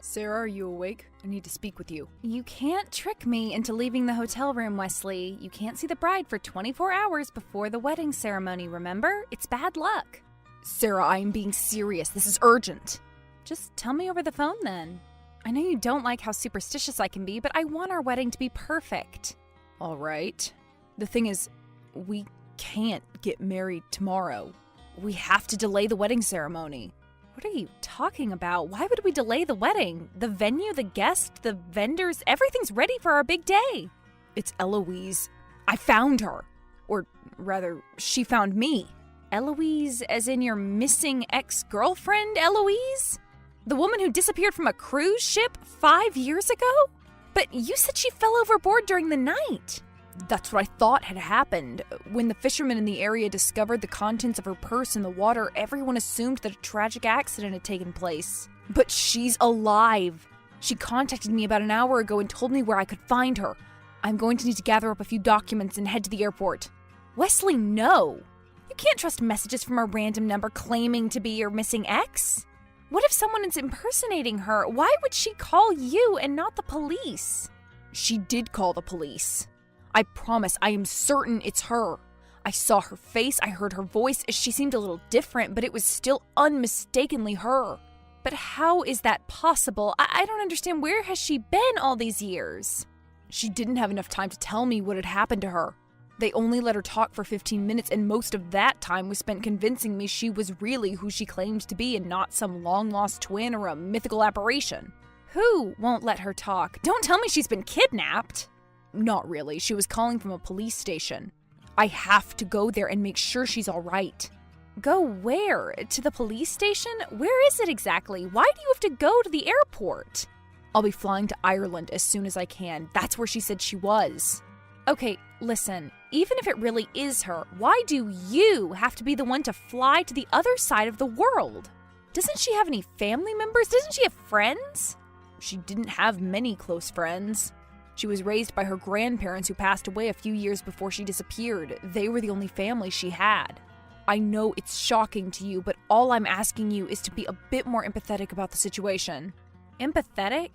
Sarah, are you awake? I need to speak with you. You can't trick me into leaving the hotel room, Wesley. You can't see the bride for 24 hours before the wedding ceremony, remember? It's bad luck. Sarah, I am being serious. This is urgent. Just tell me over the phone then. I know you don't like how superstitious I can be, but I want our wedding to be perfect. All right. The thing is, we can't get married tomorrow. We have to delay the wedding ceremony. What are you talking about? Why would we delay the wedding? The venue, the guests, the vendors, everything's ready for our big day. It's Eloise. I found her. Or rather, she found me. Eloise, as in your missing ex-girlfriend, Eloise? The woman who disappeared from a cruise ship 5 years ago? But you said she fell overboard during the night. That's what I thought had happened. When the fishermen in the area discovered the contents of her purse in the water, everyone assumed that a tragic accident had taken place. But she's alive. She contacted me about an hour ago and told me where I could find her. I'm going to need to gather up a few documents and head to the airport. Wesley, no. You can't trust messages from a random number claiming to be your missing ex. What if someone is impersonating her? Why would she call you and not the police? She did call the police. I promise, I am certain it's her. I saw her face, I heard her voice. She seemed a little different, but it was still unmistakably her. But how is that possible? I don't understand. Where has she been all these years? She didn't have enough time to tell me what had happened to her. They only let her talk for 15 minutes, and most of that time was spent convincing me she was really who she claimed to be and not some long-lost twin or a mythical apparition. Who won't let her talk? Don't tell me she's been kidnapped. Not really. She was calling from a police station. I have to go there and make sure she's all right. Go where? To the police station? Where is it exactly? Why do you have to go to the airport? I'll be flying to Ireland as soon as I can. That's where she said she was. Okay, listen. Even if it really is her, why do you have to be the one to fly to the other side of the world? Doesn't she have any family members? Doesn't she have friends? She didn't have many close friends. She was raised by her grandparents who passed away a few years before she disappeared. They were the only family she had. I know it's shocking to you, but all I'm asking you is to be a bit more empathetic about the situation. Empathetic?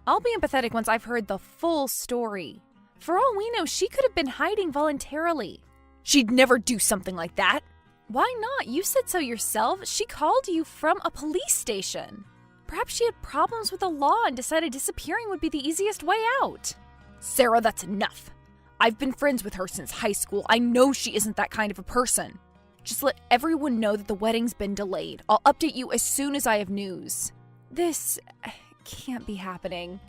I'll be empathetic once I've heard the full story. For all we know, she could have been hiding voluntarily. She'd never do something like that. Why not? You said so yourself. She called you from a police station. Perhaps she had problems with the law and decided disappearing would be the easiest way out. Sarah, that's enough. I've been friends with her since high school. I know she isn't that kind of a person. Just let everyone know that the wedding's been delayed. I'll update you as soon as I have news. This can't be happening.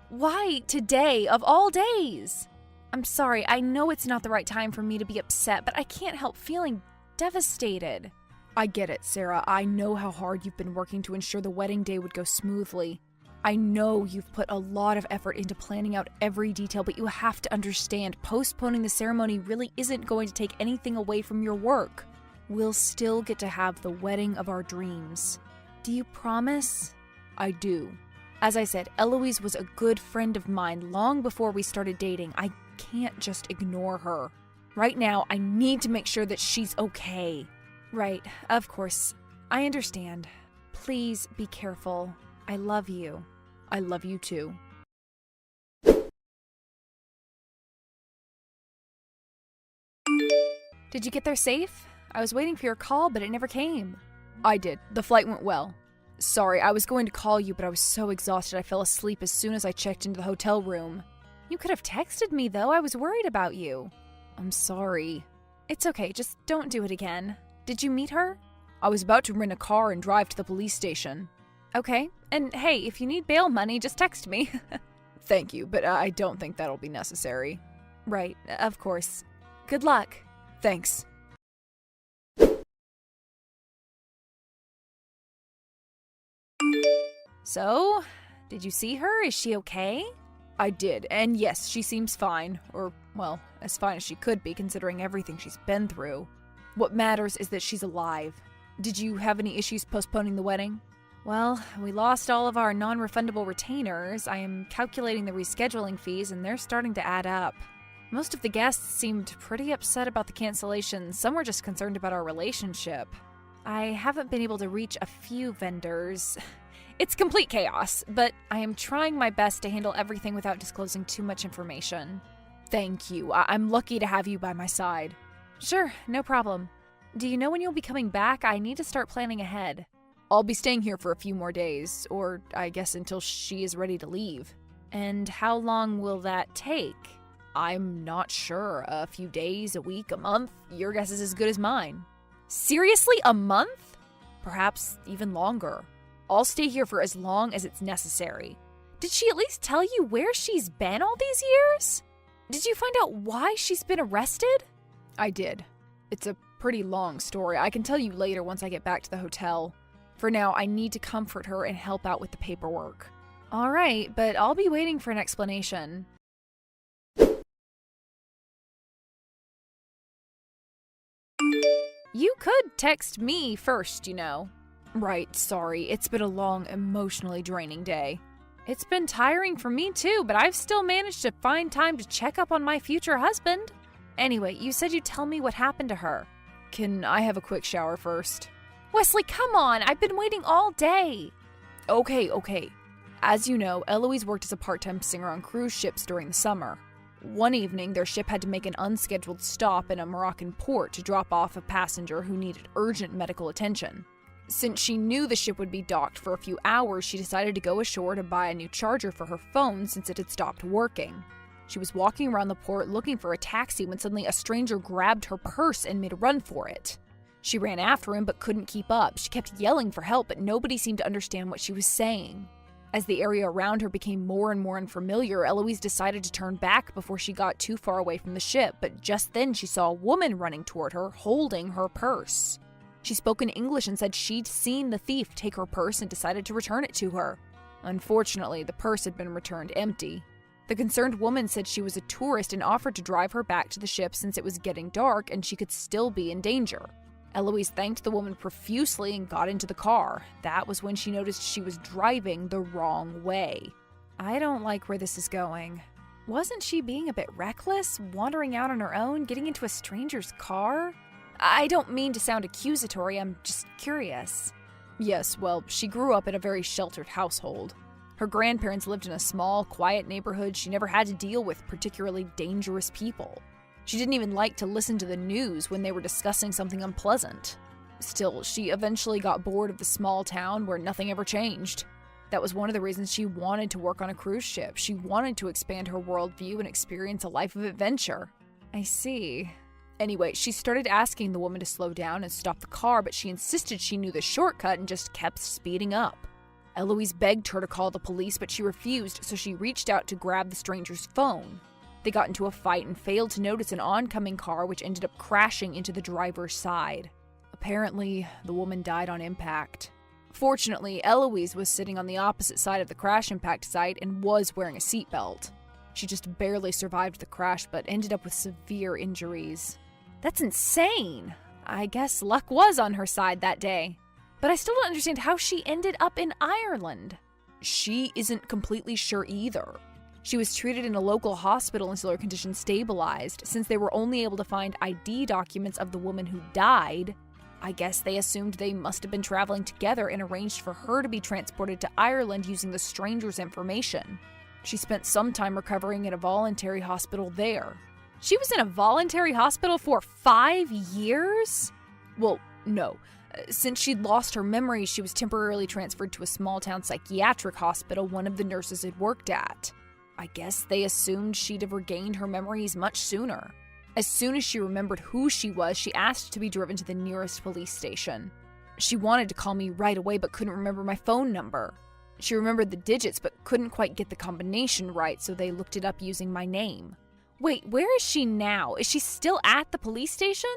Why today, of all days? I'm sorry, I know it's not the right time for me to be upset, but I can't help feeling devastated. I get it, Sarah. I know how hard you've been working to ensure the wedding day would go smoothly. I know you've put a lot of effort into planning out every detail, but you have to understand, postponing the ceremony really isn't going to take anything away from your work. We'll still get to have the wedding of our dreams. Do you promise? I do. As I said, Eloise was a good friend of mine long before we started dating. I can't just ignore her. Right now, I need to make sure that she's okay. Right, of course. I understand. Please be careful. I love you. I love you too. Did you get there safe? I was waiting for your call, but it never came. I did. The flight went well. Sorry, I was going to call you, but I was so exhausted I fell asleep as soon as I checked into the hotel room. You could have texted me, though. I was worried about you. I'm sorry. It's okay. Just don't do it again. Did you meet her? I was about to rent a car and drive to the police station. Okay. And hey, if you need bail money, just text me. Thank you, but I don't think that'll be necessary. Right, of course. Good luck. Thanks. So, did you see her? Is she okay? I did, and yes, she seems fine. Or, well, as fine as she could be considering everything she's been through. What matters is that she's alive. Did you have any issues postponing the wedding? Well, we lost all of our non-refundable retainers. I am calculating the rescheduling fees, and they're starting to add up. Most of the guests seemed pretty upset about the cancellation. Some were just concerned about our relationship. I haven't been able to reach a few vendors. It's complete chaos, but I am trying my best to handle everything without disclosing too much information. Thank you. I'm lucky to have you by my side. Sure, no problem. Do you know when you'll be coming back? I need to start planning ahead. I'll be staying here for a few more days, or I guess until she is ready to leave. And how long will that take? I'm not sure. A few days, a week, a month. Your guess is as good as mine. Seriously, a month? Perhaps even longer. I'll stay here for as long as it's necessary. Did she at least tell you where she's been all these years? Did you find out why she's been arrested? I did. It's a pretty long story. I can tell you later once I get back to the hotel. For now, I need to comfort her and help out with the paperwork. All right, but I'll be waiting for an explanation. You could text me first, you know. Right, sorry. It's been a long, emotionally draining day. It's been tiring for me too, but I've still managed to find time to check up on my future husband. Anyway, you said you'd tell me what happened to her. Can I have a quick shower first? Wesley, come on! I've been waiting all day! Okay. As you know, Eloise worked as a part-time singer on cruise ships during the summer. One evening, their ship had to make an unscheduled stop in a Moroccan port to drop off a passenger who needed urgent medical attention. Since she knew the ship would be docked for a few hours, she decided to go ashore to buy a new charger for her phone since it had stopped working. She was walking around the port looking for a taxi when suddenly a stranger grabbed her purse and made a run for it. She ran after him but couldn't keep up. She kept yelling for help, but nobody seemed to understand what she was saying. As the area around her became more and more unfamiliar, Eloise decided to turn back before she got too far away from the ship, but just then she saw a woman running toward her, holding her purse. She spoke in English and said she'd seen the thief take her purse and decided to return it to her. Unfortunately, the purse had been returned empty. The concerned woman said she was a tourist and offered to drive her back to the ship since it was getting dark and she could still be in danger. Eloise thanked the woman profusely and got into the car. That was when she noticed she was driving the wrong way. I don't like where this is going. Wasn't she being a bit reckless, wandering out on her own, getting into a stranger's car? I don't mean to sound accusatory, I'm just curious. Yes, well, she grew up in a very sheltered household. Her grandparents lived in a small, quiet neighborhood. She never had to deal with particularly dangerous people. She didn't even like to listen to the news when they were discussing something unpleasant. Still, she eventually got bored of the small town where nothing ever changed. That was one of the reasons she wanted to work on a cruise ship. She wanted to expand her worldview and experience a life of adventure. I see. Anyway, she started asking the woman to slow down and stop the car, but she insisted she knew the shortcut and just kept speeding up. Eloise begged her to call the police, but she refused, so she reached out to grab the stranger's phone. They got into a fight and failed to notice an oncoming car, which ended up crashing into the driver's side. Apparently, the woman died on impact. Fortunately, Eloise was sitting on the opposite side of the crash impact site and was wearing a seatbelt. She just barely survived the crash, but ended up with severe injuries. That's insane! I guess luck was on her side that day. But I still don't understand how she ended up in Ireland. She isn't completely sure either. She was treated in a local hospital until her condition stabilized. Since they were only able to find ID documents of the woman who died, I guess they assumed they must have been traveling together and arranged for her to be transported to Ireland using the stranger's information. She spent some time recovering at a voluntary hospital there. She was in a voluntary hospital for 5 years? Well, no. Since she'd lost her memory, she was temporarily transferred to a small-town psychiatric hospital one of the nurses had worked at. I guess they assumed she'd have regained her memories much sooner. As soon as she remembered who she was, she asked to be driven to the nearest police station. She wanted to call me right away but couldn't remember my phone number. She remembered the digits but couldn't quite get the combination right, so they looked it up using my name. Wait, where is she now? Is she still at the police station?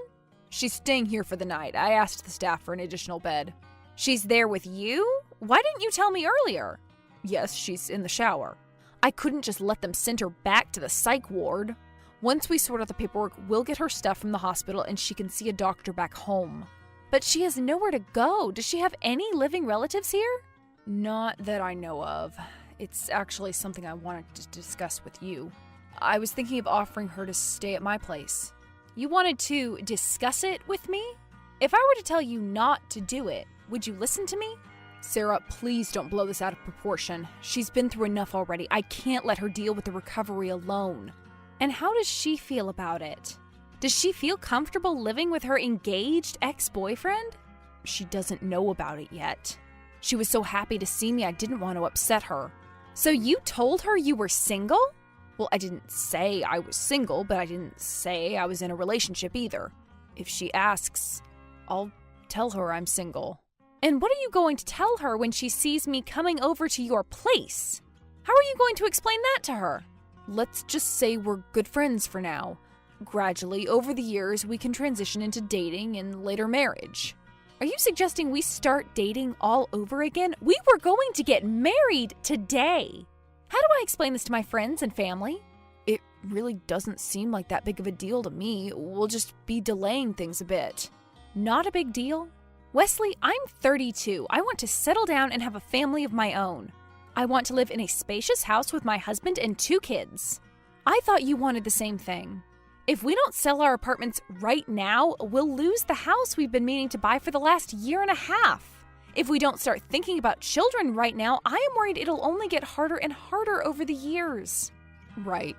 She's staying here for the night. I asked the staff for an additional bed. She's there with you? Why didn't you tell me earlier? Yes, she's in the shower. I couldn't just let them send her back to the psych ward. Once we sort out the paperwork, we'll get her stuff from the hospital and she can see a doctor back home. But she has nowhere to go. Does she have any living relatives here? Not that I know of. It's actually something I wanted to discuss with you. I was thinking of offering her to stay at my place. You wanted to discuss it with me? If I were to tell you not to do it, would you listen to me? Sarah, please don't blow this out of proportion. She's been through enough already. I can't let her deal with the recovery alone. And how does she feel about it? Does she feel comfortable living with her engaged ex-boyfriend? She doesn't know about it yet. She was so happy to see me, I didn't want to upset her. So you told her you were single? Well, I didn't say I was single, but I didn't say I was in a relationship either. If she asks, I'll tell her I'm single. And what are you going to tell her when she sees me coming over to your place? How are you going to explain that to her? Let's just say we're good friends for now. Gradually, over the years, we can transition into dating and later marriage. Are you suggesting we start dating all over again? We were going to get married today. How do I explain this to my friends and family? It really doesn't seem like that big of a deal to me. We'll just be delaying things a bit. Not a big deal? Wesley, I'm 32. I want to settle down and have a family of my own. I want to live in a spacious house with my husband and 2 kids. I thought you wanted the same thing. If we don't sell our apartments right now, we'll lose the house we've been meaning to buy for the last year and a half. If we don't start thinking about children right now, I am worried it'll only get harder and harder over the years. Right,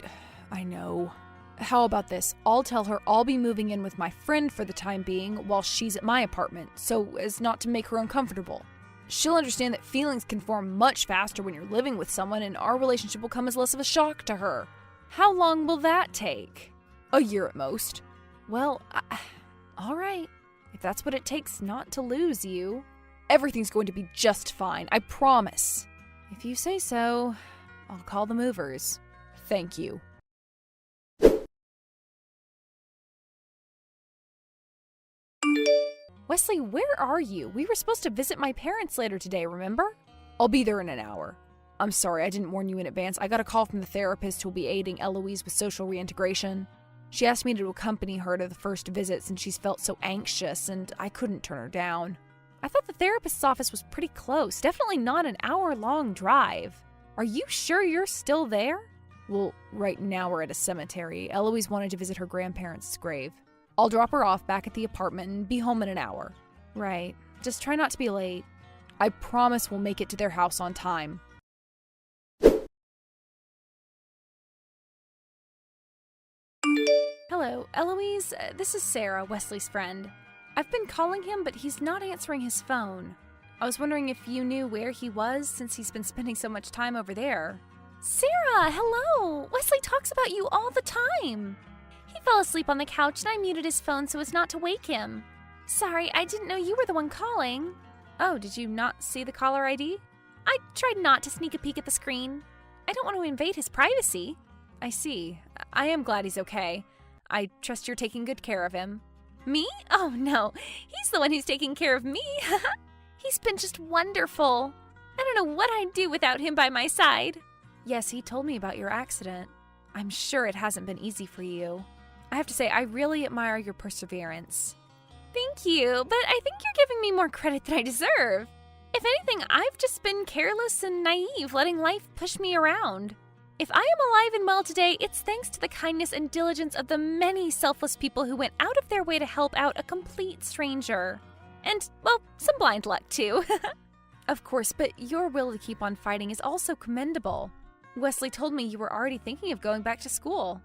I know. How about this? I'll tell her I'll be moving in with my friend for the time being while she's at my apartment, so as not to make her uncomfortable. She'll understand that feelings can form much faster when you're living with someone, and our relationship will come as less of a shock to her. How long will that take? A year at most. Well, all right. If that's what it takes not to lose you. Everything's going to be just fine, I promise. If you say so, I'll call the movers. Thank you. Wesley, where are you? We were supposed to visit my parents later today, remember? I'll be there in an hour. I'm sorry, I didn't warn you in advance. I got a call from the therapist who'll be aiding Eloise with social reintegration. She asked me to accompany her to the first visit since she's felt so anxious, and I couldn't turn her down. I thought the therapist's office was pretty close, definitely not an hour-long drive. Are you sure you're still there? Well, right now we're at a cemetery. Eloise wanted to visit her grandparents' grave. I'll drop her off back at the apartment and be home in an hour. Right. Just try not to be late. I promise we'll make it to their house on time. Hello, Eloise. This is Sarah, Wesley's friend. I've been calling him, but he's not answering his phone. I was wondering if you knew where he was since he's been spending so much time over there. Sarah, hello! Wesley talks about you all the time. He fell asleep on the couch and I muted his phone so as not to wake him. Sorry, I didn't know you were the one calling. Oh, did you not see the caller ID? I tried not to sneak a peek at the screen. I don't want to invade his privacy. I see. I am glad he's okay. I trust you're taking good care of him. Me? Oh no, he's the one who's taking care of me. He's been just wonderful. I don't know what I'd do without him by my side. Yes, he told me about your accident. I'm sure it hasn't been easy for you. I have to say, I really admire your perseverance. Thank you, but I think you're giving me more credit than I deserve. If anything, I've just been careless and naive, letting life push me around. If I am alive and well today, it's thanks to the kindness and diligence of the many selfless people who went out of their way to help out a complete stranger. And, well, some blind luck, too. Of course, but your will to keep on fighting is also commendable. Wesley told me you were already thinking of going back to school.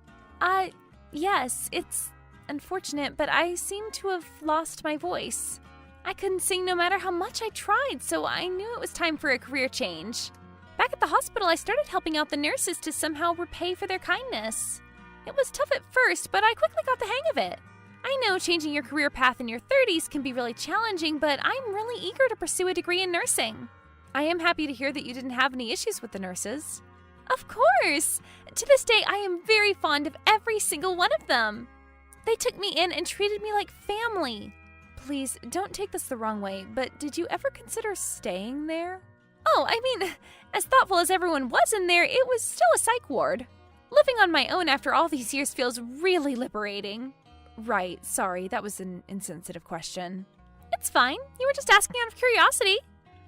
Yes, it's unfortunate, but I seem to have lost my voice. I couldn't sing no matter how much I tried, so I knew it was time for a career change. Back at the hospital, I started helping out the nurses to somehow repay for their kindness. It was tough at first, but I quickly got the hang of it. I know changing your career path in your 30s can be really challenging, but I'm really eager to pursue a degree in nursing. I am happy to hear that you didn't have any issues with the nurses. Of course! To this day, I am very fond of every single one of them. They took me in and treated me like family. Please, don't take this the wrong way, but did you ever consider staying there? Oh, I mean, as thoughtful as everyone was in there, it was still a psych ward. Living on my own after all these years feels really liberating. Right, sorry, that was an insensitive question. It's fine. You were just asking out of curiosity.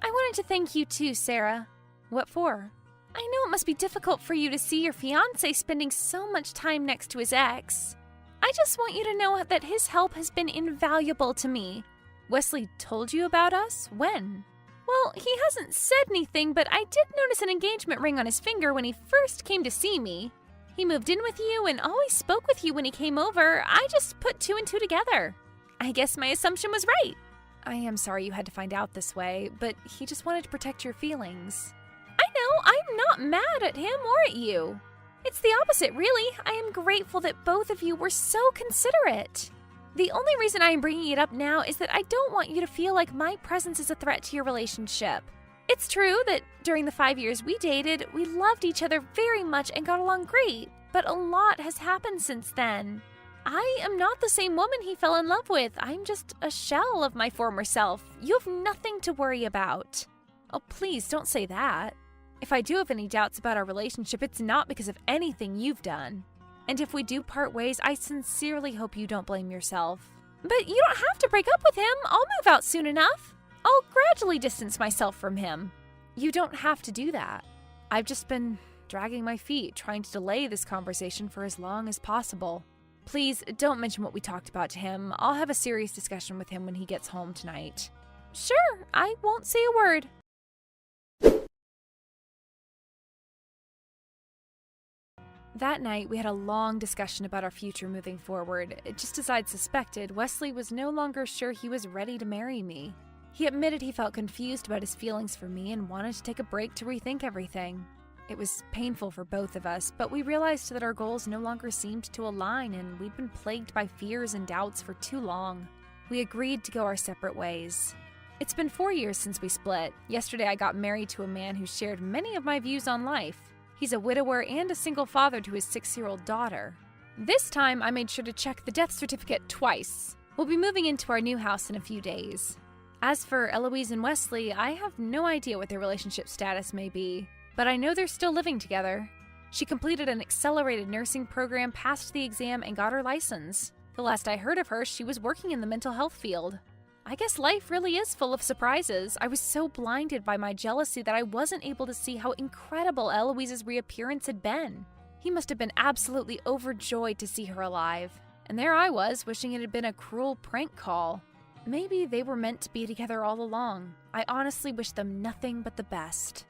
I wanted to thank you too, Sarah. What for? I know it must be difficult for you to see your fiancé spending so much time next to his ex. I just want you to know that his help has been invaluable to me. Wesley told you about us? When? Well, he hasn't said anything, but I did notice an engagement ring on his finger when he first came to see me. He moved in with you and always spoke with you when he came over. I just put two and two together. I guess my assumption was right. I am sorry you had to find out this way, but he just wanted to protect your feelings. I know, I'm not mad at him or at you. It's the opposite, really. I am grateful that both of you were so considerate. The only reason I am bringing it up now is that I don't want you to feel like my presence is a threat to your relationship. It's true that during the 5 years we dated, we loved each other very much and got along great, but a lot has happened since then. I am not the same woman he fell in love with. I'm just a shell of my former self. You have nothing to worry about. Oh, please don't say that. If I do have any doubts about our relationship, it's not because of anything you've done. And if we do part ways, I sincerely hope you don't blame yourself. But you don't have to break up with him. I'll move out soon enough. I'll gradually distance myself from him. You don't have to do that. I've just been dragging my feet, trying to delay this conversation for as long as possible. Please don't mention what we talked about to him. I'll have a serious discussion with him when he gets home tonight. Sure, I won't say a word. That night, we had a long discussion about our future moving forward. Just as I'd suspected, Wesley was no longer sure he was ready to marry me. He admitted he felt confused about his feelings for me and wanted to take a break to rethink everything. It was painful for both of us, but we realized that our goals no longer seemed to align and we'd been plagued by fears and doubts for too long. We agreed to go our separate ways. It's been 4 years since we split. Yesterday, I got married to a man who shared many of my views on life. He's a widower and a single father to his 6-year-old daughter. This time, I made sure to check the death certificate twice. We'll be moving into our new house in a few days. As for Eloise and Wesley, I have no idea what their relationship status may be, but I know they're still living together. She completed an accelerated nursing program, passed the exam, and got her license. The last I heard of her, she was working in the mental health field. I guess life really is full of surprises. I was so blinded by my jealousy that I wasn't able to see how incredible Eloise's reappearance had been. He must have been absolutely overjoyed to see her alive. And there I was, wishing it had been a cruel prank call. Maybe they were meant to be together all along. I honestly wish them nothing but the best.